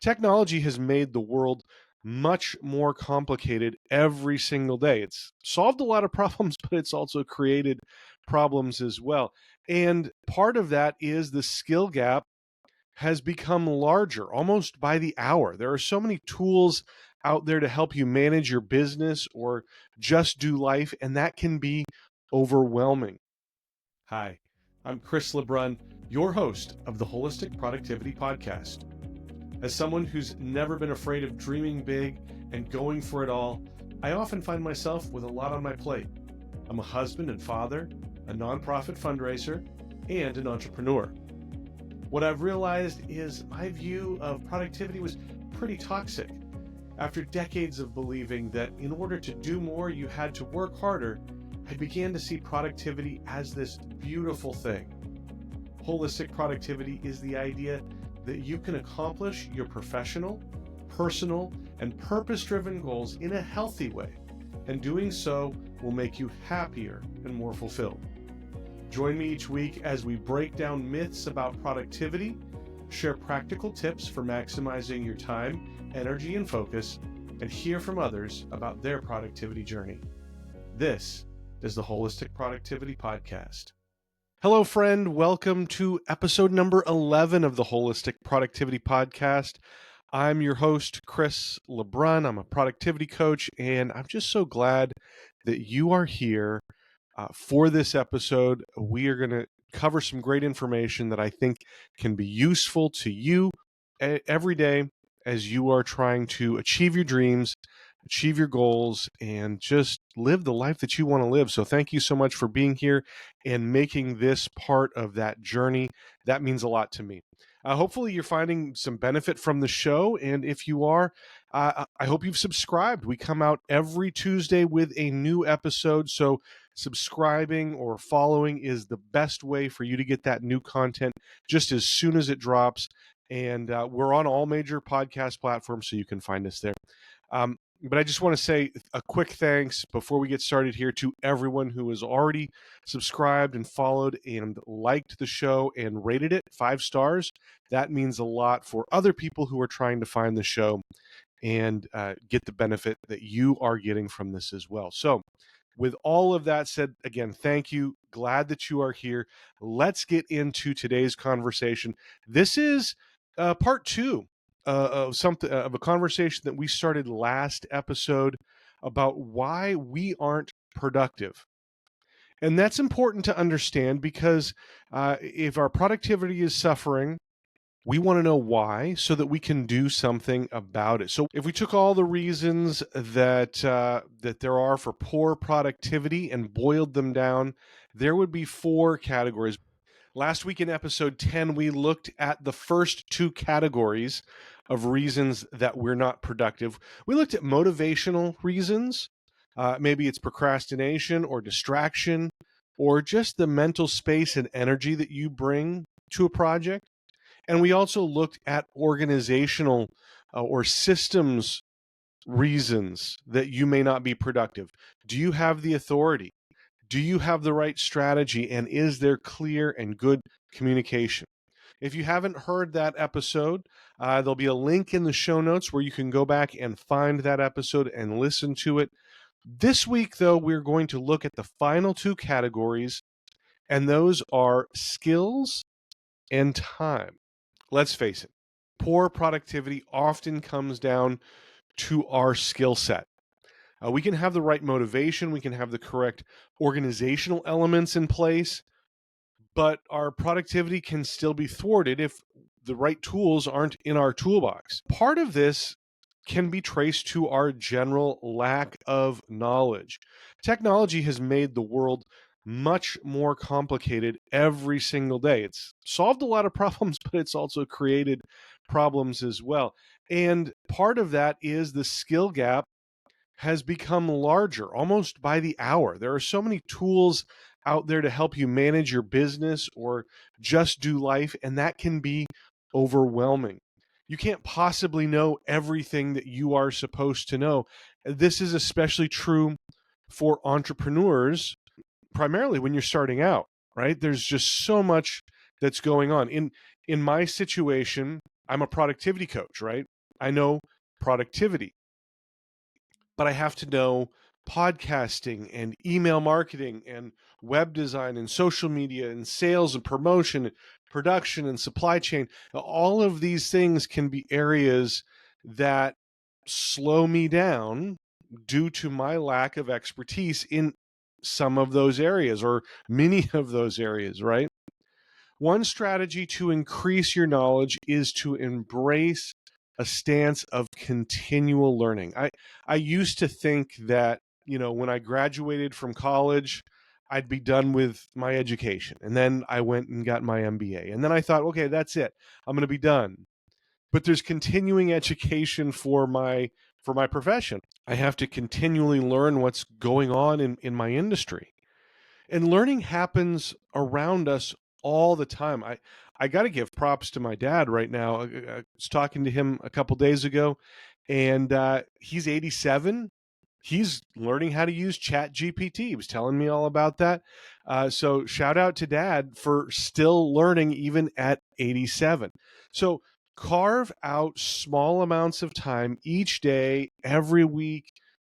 Technology has made the world much more complicated every single day. It's solved a lot of problems, but it's also created problems as well. And part of that is the skill gap has become larger almost by the hour. There are so many tools out there to help you manage your business or just do life, and that can be overwhelming. Hi, I'm Chris LeBrun, your host of the Holistic Productivity Podcast. As someone who's never been afraid of dreaming big and going for it all, I often find myself with a lot on my plate. I'm a husband and father, a nonprofit fundraiser, and an entrepreneur. What I've realized is my view of productivity was pretty toxic. After decades of believing that in order to do more, you had to work harder, I began to see productivity as this beautiful thing. Holistic productivity is the idea that you can accomplish your professional, personal, and purpose-driven goals in a healthy way, and doing so will make you happier and more fulfilled. Join me each week as we break down myths about productivity, share practical tips for maximizing your time, energy, and focus, and hear from others about their productivity journey. This is the Holistic Productivity Podcast. Hello, friend. Welcome to episode number 11 of the Holistic Productivity Podcast. I'm your host, Chris LeBrun. I'm a productivity coach, and I'm just so glad that you are here for this episode. We are going to cover some great information that I think can be useful to you every day as you are trying to achieve your dreams, achieve your goals, and just live the life that you want to live. So thank you so much for being here and making this part of that journey. That means a lot to me. Hopefully you're finding some benefit from the show. And if you are, I hope you've subscribed. We come out every Tuesday with a new episode. So subscribing or following is the best way for you to get that new content just as soon as it drops. And we're on all major podcast platforms, so you can find us there. But I just want to say a quick thanks before we get started here to everyone who has already subscribed and followed and liked the show and rated it 5 stars. That means a lot for other people who are trying to find the show and get the benefit that you are getting from this as well. So with all of that said, again, thank you. Glad that you are here. Let's get into today's conversation. This is part 2 of a conversation that we started last episode about why we aren't productive. And that's important to understand because if our productivity is suffering, we want to know why so that we can do something about it. So if we took all the reasons that there are for poor productivity and boiled them down, there would be 4 categories. Last week in episode 10, we looked at the first 2 categories of reasons that we're not productive. We looked at motivational reasons. Maybe it's procrastination or distraction or just the mental space and energy that you bring to a project. And we also looked at organizational or systems reasons that you may not be productive. Do you have the authority? Do you have the right strategy? And is there clear and good communication? If you haven't heard that episode, there'll be a link in the show notes where you can go back and find that episode and listen to it. This week, though, we're going to look at the final 2 categories, and those are skills and time. Let's face it, poor productivity often comes down to our skill set. We can have the right motivation, we can have the correct organizational elements in place, but our productivity can still be thwarted if the right tools aren't in our toolbox. Part of this can be traced to our general lack of knowledge. Technology has made the world much more complicated every single day. It's solved a lot of problems, but it's also created problems as well. And part of that is the skill gap has become larger almost by the hour. There are so many tools out there to help you manage your business or just do life, and that can be overwhelming. You can't possibly know everything that you are supposed to know. This is especially true for entrepreneurs, primarily when you're starting out, right? There's just so much that's going on. In my situation, I'm a productivity coach, right? I know productivity, but I have to know podcasting and email marketing and web design and social media and sales and promotion, and production and supply chain. All of these things can be areas that slow me down due to my lack of expertise in some of those areas or many of those areas, right? One strategy to increase your knowledge is to embrace a stance of continual learning. I used to think that, when I graduated from college, I'd be done with my education. And then I went and got my MBA. And then I thought, okay, that's it. I'm going to be done. But there's continuing education for my profession. I have to continually learn what's going on in my industry. And learning happens around us all the time. I got to give props to my dad right now. I was talking to him a couple days ago, and he's 87. He's learning how to use Chat GPT. He was telling me all about that. So shout out to dad for still learning even at 87. So carve out small amounts of time each day, every week,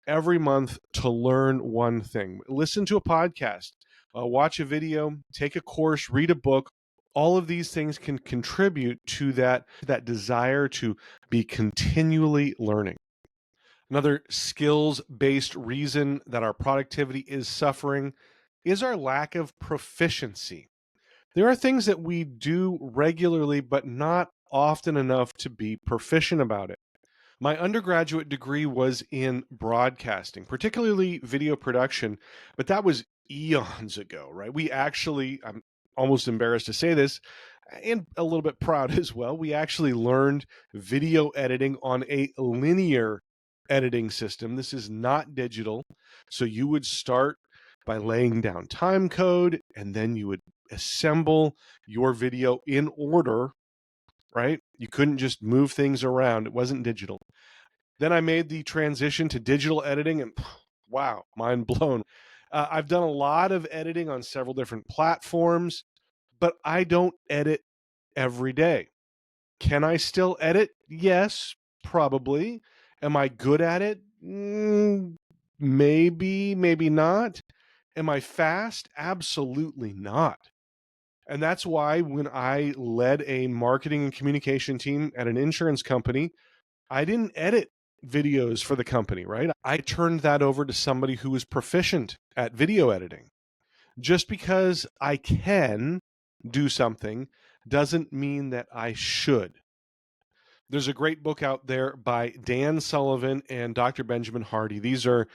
every month to learn one thing. Listen to a podcast, watch a video, take a course, read a book. All of these things can contribute to that desire to be continually learning. Another skills-based reason that our productivity is suffering is our lack of proficiency. There are things that we do regularly, but not often enough to be proficient about it. My undergraduate degree was in broadcasting, particularly video production, but that was eons ago, right? We actually, I'm almost embarrassed to say this, and a little bit proud as well, we actually learned video editing on a linear editing system. This is not digital. So you would start by laying down time code, and then you would assemble your video in order, right? You couldn't just move things around. It wasn't digital. Then I made the transition to digital editing, and wow, mind blown. I've done a lot of editing on several different platforms, but I don't edit every day. Can I still edit? Yes, probably. Am I good at it? Maybe, maybe not. Am I fast? Absolutely not. And that's why when I led a marketing and communication team at an insurance company, I didn't edit videos for the company, right? I turned that over to somebody who was proficient at video editing. Just because I can do something doesn't mean that I should. There's a great book out there by Dan Sullivan and Dr. Benjamin Hardy. These are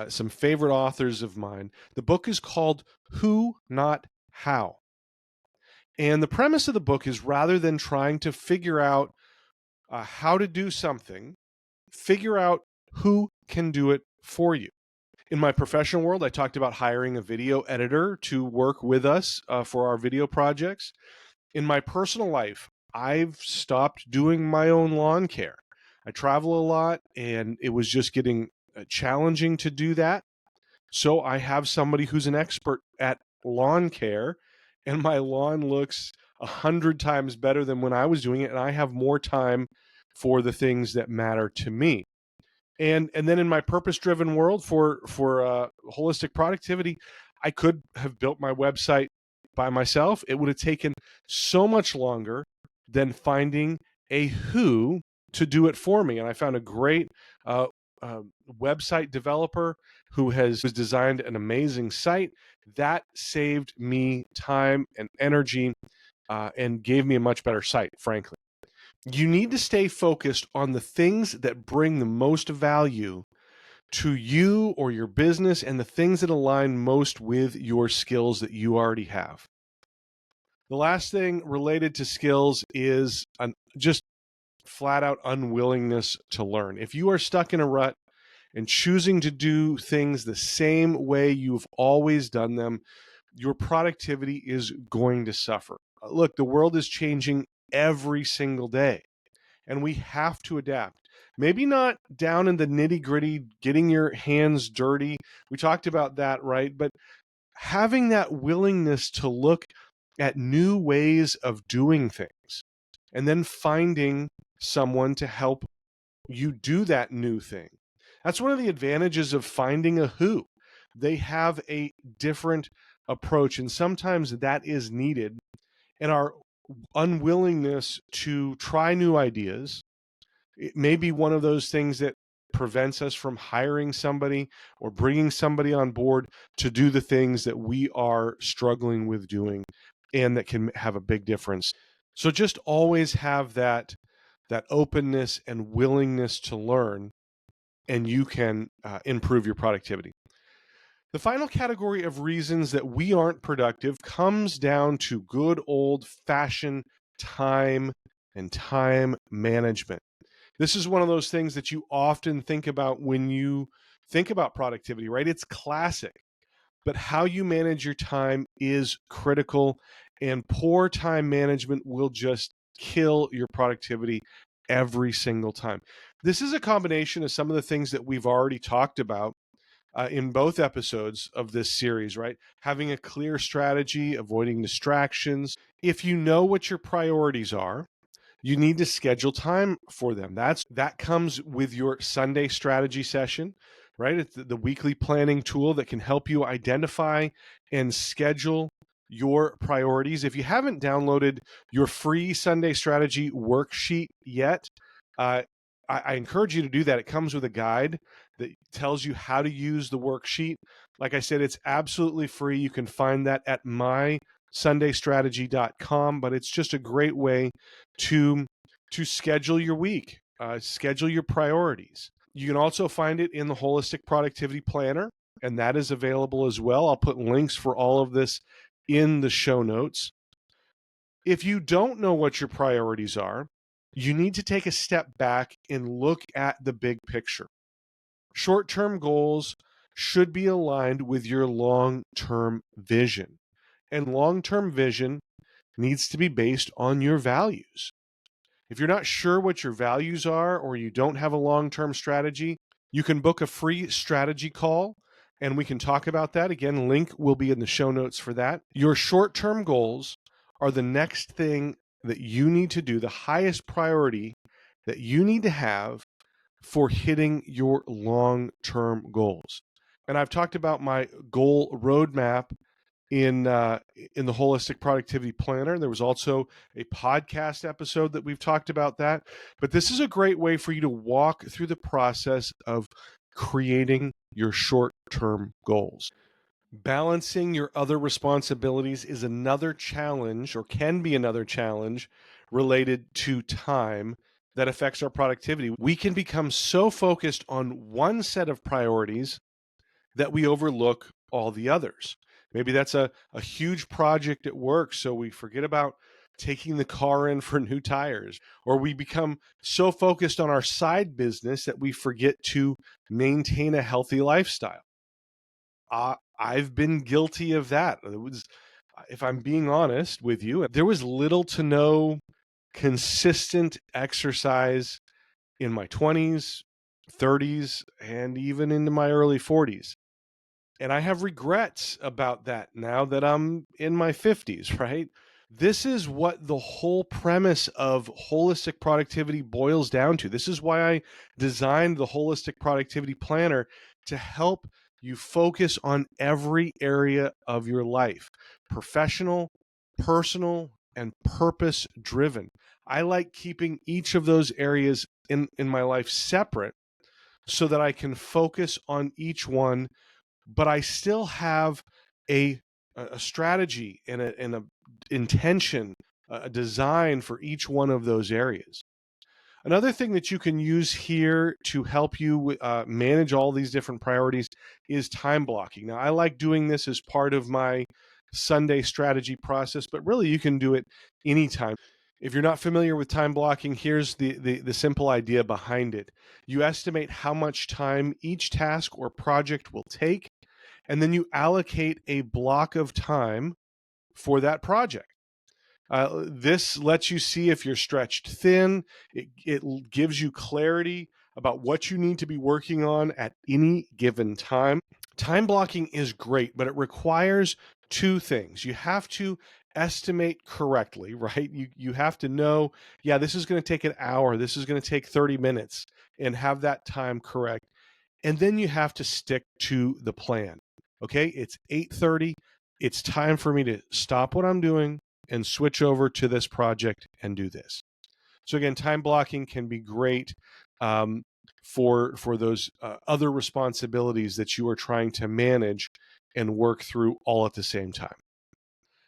some favorite authors of mine. The book is called Who, Not How. And the premise of the book is rather than trying to figure out how to do something, figure out who can do it for you. In my professional world, I talked about hiring a video editor to work with us for our video projects. In my personal life, I've stopped doing my own lawn care. I travel a lot, and it was just getting challenging to do that. So I have somebody who's an expert at lawn care, and my lawn looks 100 times better than when I was doing it, and I have more time for the things that matter to me. And then in my purpose-driven world for holistic productivity, I could have built my website by myself. It would have taken so much longer than finding a who to do it for me. And I found a great uh, website developer who has designed an amazing site that saved me time and energy and gave me a much better site, frankly. You need to stay focused on the things that bring the most value to you or your business and the things that align most with your skills that you already have. The last thing related to skills is just flat out unwillingness to learn. If you are stuck in a rut and choosing to do things the same way you've always done them, your productivity is going to suffer. Look, the world is changing every single day, and we have to adapt. Maybe not down in the nitty gritty, getting your hands dirty. We talked about that, right? But having that willingness to look at new ways of doing things. and then finding someone to help you do that new thing. That's one of the advantages of finding a who. They have a different approach, and sometimes that is needed. And our unwillingness to try new ideas, it may be one of those things that prevents us from hiring somebody or bringing somebody on board to do the things that we are struggling with doing, and that can have a big difference. So just always have that openness and willingness to learn, and you can improve your productivity. The final category of reasons that we aren't productive comes down to good old fashioned time and time management. This is one of those things that you often think about when you think about productivity, right? It's classic, but how you manage your time is critical, and poor time management will just kill your productivity every single time. This is a combination of some of the things that we've already talked about in both episodes of this series, right? Having a clear strategy, avoiding distractions. If you know what your priorities are, you need to schedule time for them. That comes with your Sunday strategy session, right? It's the weekly planning tool that can help you identify and schedule your priorities. If you haven't downloaded your free Sunday strategy worksheet yet, uh, I encourage you to do that. It comes with a guide that tells you how to use the worksheet. Like I said, it's absolutely free. You can find that at mysundaystrategy.com, but it's just a great way to schedule your week, schedule your priorities. You can also find it in the Holistic Productivity Planner, and that is available as well. I'll put links for all of this in the show notes. If you don't know what your priorities are, you need to take a step back and look at the big picture. Short-term goals should be aligned with your long-term vision, and long-term vision needs to be based on your values. If you're not sure what your values are, or you don't have a long-term strategy, you can book a free strategy call and we can talk about that. Again, link will be in the show notes for that. Your short-term goals are the next thing that you need to do, the highest priority that you need to have for hitting your long-term goals. And I've talked about my goal roadmap in the Holistic Productivity Planner. There was also a podcast episode that we've talked about that. But this is a great way for you to walk through the process of creating your short-term goals. Balancing your other responsibilities is another challenge, or can be another challenge, related to time that affects our productivity. We can become so focused on one set of priorities that we overlook all the others. Maybe that's a huge project at work, so we forget about taking the car in for new tires, or we become so focused on our side business that we forget to maintain a healthy lifestyle. I've been guilty of that. If I'm being honest with you, there was little to no consistent exercise in my 20s, 30s, and even into my early 40s. And I have regrets about that now that I'm in my 50s, right? This is what the whole premise of holistic productivity boils down to. This is why I designed the Holistic Productivity Planner, to help you focus on every area of your life: professional, personal, and purpose driven. I like keeping each of those areas in my life separate so that I can focus on each one, but I still have a strategy and a intention, a design for each one of those areas. Another thing that you can use here to help you manage all these different priorities is time blocking. Now, I like doing this as part of my Sunday strategy process, but really you can do it anytime. If you're not familiar with time blocking, here's the simple idea behind it. You estimate how much time each task or project will take, and then you allocate a block of time for that project. This lets you see if you're stretched thin. It gives you clarity about what you need to be working on at any given time. Time blocking is great, but it requires two things. You have to estimate correctly, right? You have to know, yeah, this is going to take an hour, this is going to take 30 minutes, and have that time correct. And then you have to stick to the plan. Okay, it's 8:30. It's time for me to stop what I'm doing and switch over to this project and do this. So again, time blocking can be great um, for those other responsibilities that you are trying to manage and work through all at the same time.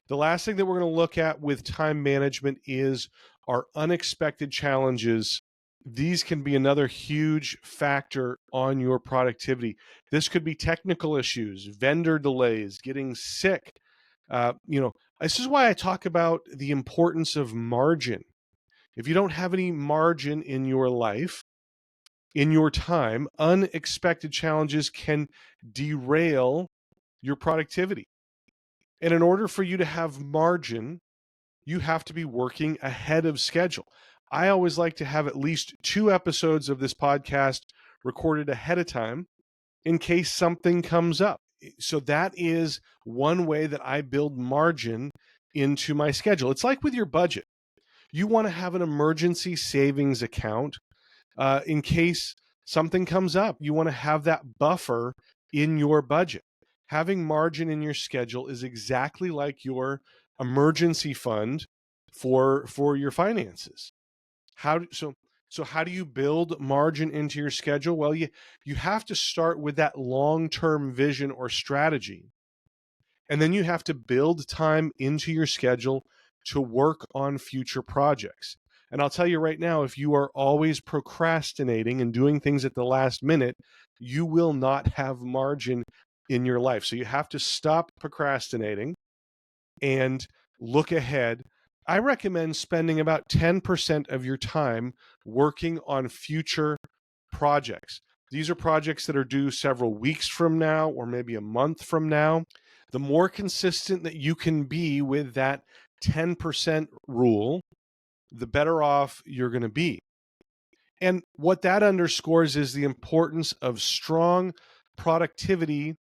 The last thing that we're going to look at with time management is our unexpected challenges. These can be another huge factor on your productivity. This could be technical issues, vendor delays, getting sick. This is why I talk about the importance of margin. If you don't have any margin in your life, in your time, unexpected challenges can derail your productivity. And in order for you to have margin, you have to be working ahead of schedule. I always like to have at least 2 episodes of this podcast recorded ahead of time in case something comes up. So that is one way that I build margin into my schedule. It's like with your budget. You want to have an emergency savings account in case something comes up. You want to have that buffer in your budget. Having margin in your schedule is exactly like your emergency fund for your finances. So how do you build margin into your schedule? Well, you have to start with that long-term vision or strategy. And then you have to build time into your schedule to work on future projects. And I'll tell you right now, if you are always procrastinating and doing things at the last minute, you will not have margin in your life. So you have to stop procrastinating and look ahead. I recommend spending about 10% of your time working on future projects. These are projects that are due several weeks from now or maybe a month from now. The more consistent that you can be with that 10% rule, the better off you're going to be. And what that underscores is the importance of strong productivity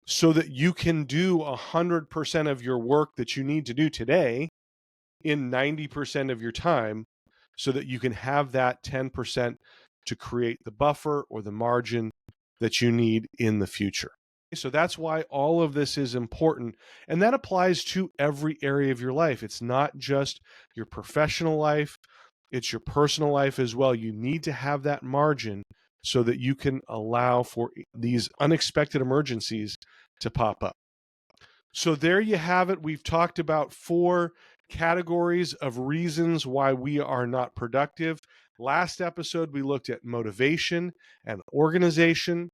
so that you can do 100% of your work that you need to do today in 90% of your time so that you can have that 10% to create the buffer or the margin that you need in the future. So that's why all of this is important. And that applies to every area of your life. It's not just your professional life, it's your personal life as well. You need to have that margin so that you can allow for these unexpected emergencies to pop up. So there you have it. We've talked about 4 categories of reasons why we are not productive. Last episode, we looked at motivation and organization.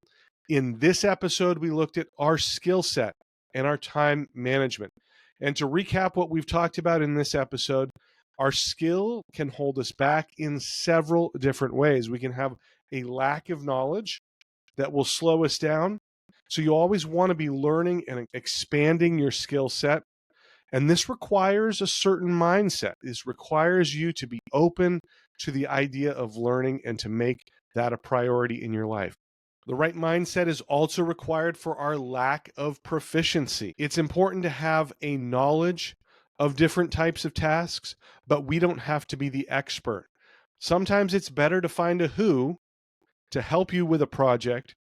In this episode, we looked at our skill set and our time management. And to recap what we've talked about in this episode, our skill can hold us back in several different ways. We can have a lack of knowledge that will slow us down. So you always want to be learning and expanding your skill set. And this requires a certain mindset. This requires you to be open to the idea of learning and to make that a priority in your life. The right mindset is also required for our lack of proficiency. It's important to have a knowledge of different types of tasks, but we don't have to be the expert. Sometimes it's better to find a who to help you with a project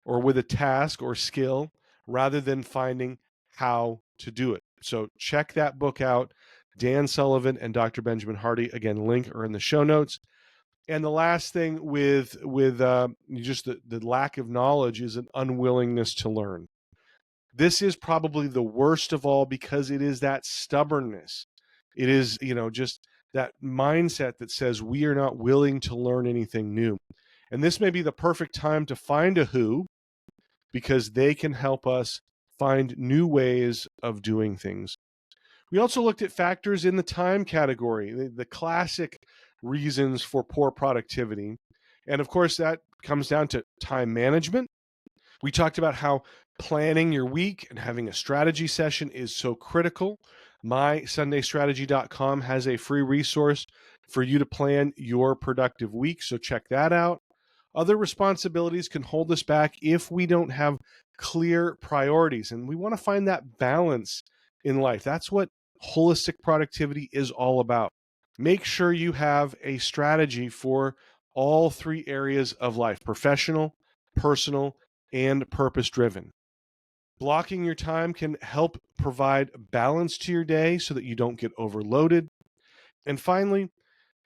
or with a task or skill rather than finding how to do it. So check that book out, Dan Sullivan and Dr. Benjamin Hardy. Again, link are in the show notes. And the last thing with just the lack of knowledge is an unwillingness to learn. This is probably the worst of all because it is that stubbornness. It is, just that mindset that says we are not willing to learn anything new. And this may be the perfect time to find a who, because they can help us find new ways of doing things. We also looked at factors in the time category, the classic reasons for poor productivity. And of course, that comes down to time management. We talked about how planning your week and having a strategy session is so critical. MySundayStrategy.com has a free resource for you to plan your productive week, so check that out. Other responsibilities can hold us back if we don't have clear priorities, and we want to find that balance in life. That's what holistic productivity is all about. Make sure you have a strategy for all three areas of life: professional, personal, and purpose driven. Blocking your time can help provide balance to your day so that you don't get overloaded. And finally,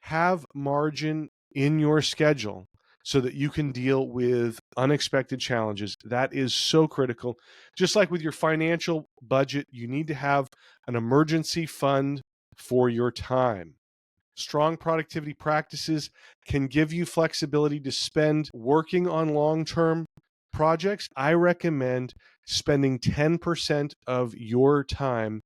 have margin in your schedule so that you can deal with unexpected challenges. That is so critical. Just like with your financial budget, you need to have an emergency fund for your time. Strong productivity practices can give you flexibility to spend working on long-term projects. I recommend spending 10% of your time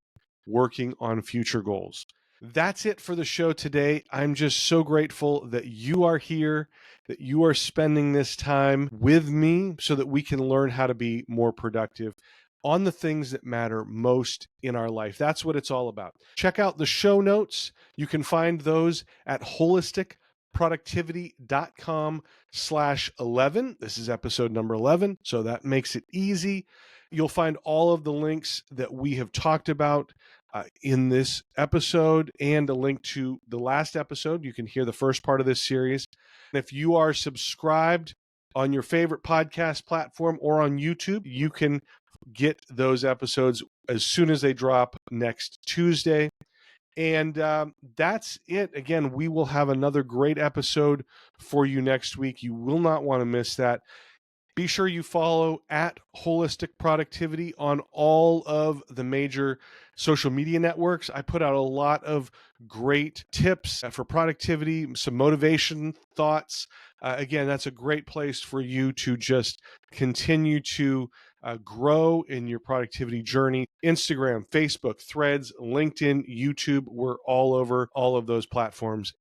working on future goals. That's it for the show today. I'm just so grateful that you are here, that you are spending this time with me so that we can learn how to be more productive on the things that matter most in our life. That's what it's all about. Check out the show notes. You can find those at holisticproductivity.com/11. This is episode number 11, so that makes it easy. You'll find all of the links that we have talked about in this episode and a link to the last episode. You can hear the first part of this series. And if you are subscribed on your favorite podcast platform or on YouTube, you can get those episodes as soon as they drop next Tuesday. And that's it. Again, we will have another great episode for you next week. You will not want to miss that. Be sure you follow at Holistic Productivity on all of the major social media networks. I put out a lot of great tips for productivity, some motivation thoughts. Again, that's a great place for you to just continue to grow in your productivity journey. Instagram, Facebook, Threads, LinkedIn, YouTube, we're all over all of those platforms.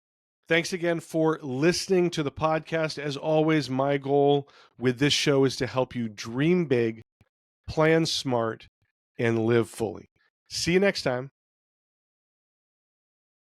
Thanks again for listening to the podcast. As always, my goal with this show is to help you dream big, plan smart, and live fully. See you next time.